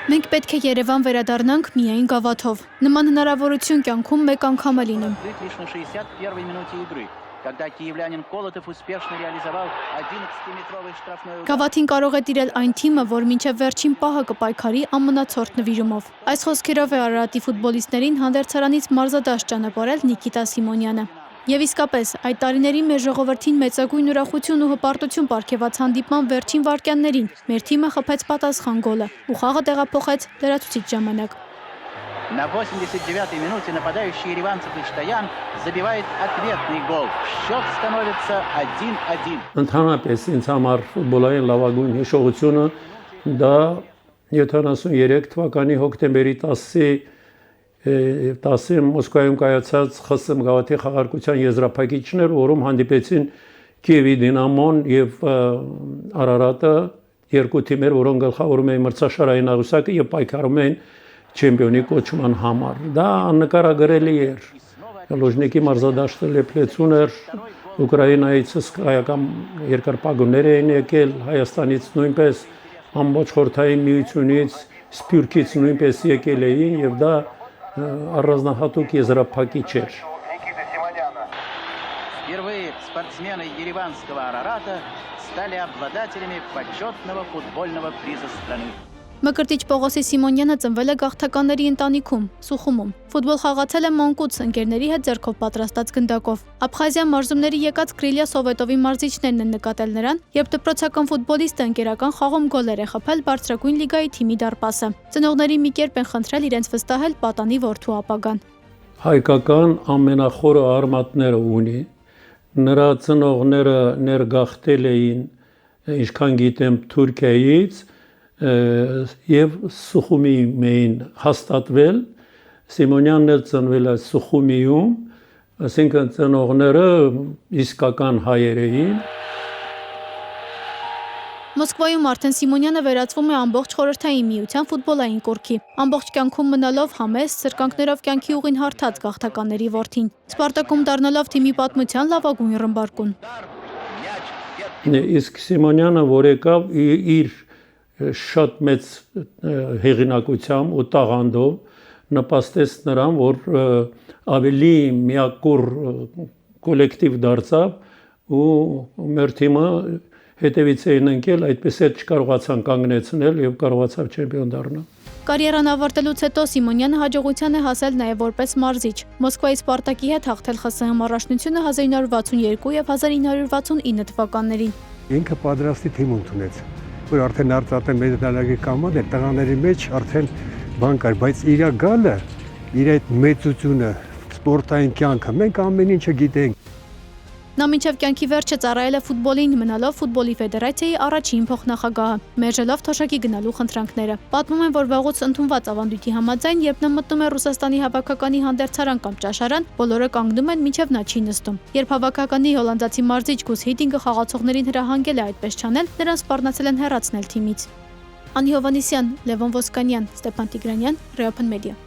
Մենք պետք է Երևան վերադառնանք միայն գավաթով։ Նման հնարավորություն կյանքում մեկ անգամ է լինում։ Գավաթին կարող է տիրել այն թիմը, որ մինչև վերջին պահը կպայքարի ամնացորդ նվիրումով։ Այս խոսքերով է Արարատի ֆուտբոլիստներին հանդերձարանից մարզադաշտ ճանապարհել Նիկիտա Սիմոնյանը։ Եվ իսկապես, այդ տարիներին մեր ժողովրդին մեծագույն ուրախություն ու հպարտություն պարգևած հանդիպման վերջին վայրկյաններին մեր թիմը խփեց պատասխան գոլը ու խաղը տեղափոխեց լրացուցիչ ժամանակ։ На 89-й минуте нападающий ереванцев Ичтоян забивает ответный гол. Счет становится 1-1. Ընդհանրապես ինձ համար ֆուտբոլային լավագույն հիշողությունը դա 73 թվականի հոկտեմբերի 10-ին Մոսկվայում կայացած ԽՍՀՄ գավաթի խաղարկության եզրափակիչներ, որում հանդիպեցին Կիևի Դինամոն եւ Արարատը, երկու թիմեր, որոնք գլխավորում էին մրցաշարային աղյուսակը եւ պայքարում էին չեմպիոնի կոչման համար։ Դա աննկարագրելի էր։ Լոժնիկի մարզադաշտը լեփլեցուն էր, Ուկրաինայից հսկայական երկրպագուներ էին եկել, Հայաստանից նույնպես, ամբողջ խորհրդային միությունից, Սփյուռքից նույնպես եկել էին եւ դա առանձնահատուկ եզրափակիչ էր։ Впервые спортсмены ереванского Арарата стали обладателями почетного футбольного приза страны. Մկրտիչ Պողոսի Սիմոնյանը ծնվել է գաղթականների ընտանիքում, Սուխումում։ Ֆուտբոլ խաղացել է մանկուց ընկերների հետ ձեռքով պատրաստած գնդակով։ Աբխազիա մարզումների եկած Կրիլիա Սովետովի մարզիչներն են նկատել նրան, երբ դպրոցական ֆուտբոլիստը ընկերական խաղում գոլեր է խփել բարձրագույն լիգայի թիմի դարպասը։ Ծնողների մի կերպ են խնդրել իրենց վստահել պատանի որդու ապագան։ Հայկական ամենախորը արմատները ունի։ Նրա ծնողները ներգաղթել էին, ինչքան գիտեմ, Թուրքիայից եւ Սուխումի էին հաստատվել, Սիմոնյանն էլ ծնվել է Սուխումիում, այսինքն ծնողները իսկական հայեր էին։ Մոսկվայում արդեն Սիմոնյանը վերածվում է ամբողջ խորհրդային միության ֆուտբոլային կուռքի, ամբողջ կյանքում մնալով համեստ, սրկանքներով կյանքի ուղին հարթած գաղթականների որդին, Սպարտակում դառնալով թիմի պատմության լավագույն ռմբարկուն։ Իսկ Սիմոնյանը, որ եկավ իր շատ մեծ հեղինակությամբ ու տաղանդով նպաստեց նրան, որ ավելի միակուր կոլեկտիվ դարձավ ու մեր թիմը հետևից էին ընկել, այդպես էլ չկարողացան կանգնեցնել եւ կարողացավ չեմպիոն դառնալ։ Կարիերան ավարտելուց հետո Սիմոնյանը հաջողության է հասել նաև որպես մարզիչ։ Մոսկվայի Սպարտակի հետ հաղթել ԽՍՀՄ առաջնությունը 1962 եւ 1969 թվականներին։ Ինքը պատրաստի թիմ ընդունեց, որ արդեն արծաթե մեդալակի կամոդ է, տղաների մեջ արդեն բան կար, բայց իր գալը, իր այդ մեծությունը, սպորտային կյանքը, մենք ամեն ինչը գիտենք։ Նա մինչև կյանքի վերջը ծառայել է ֆուտբոլին, մնալով ֆուտբոլի ֆեդերացիայի առաջին փոխնախագահը, մերժելով թոշակի գնալու խնդրանքները։ Պատմում են, որ վաղուց ընդունված ավանդույթի համաձայն, երբ նա մտնում է Ռուսաստանի հավաքականի հանդերձարան կամ ճաշարան, բոլորը կանգնում են, մինչև նա չի նստում։ Երբ հավաքականի հոլանդացի մարզիչ Գուս Հիդինգը խաղացողներին հրահանգել է այդպես չանել, նրան սպառնացել են հեռացնել թիմից։ Անի Հովհաննիսյան, Լևոն Ոսկանյան, Ստեփան Տիգրանյան, Reopen Media։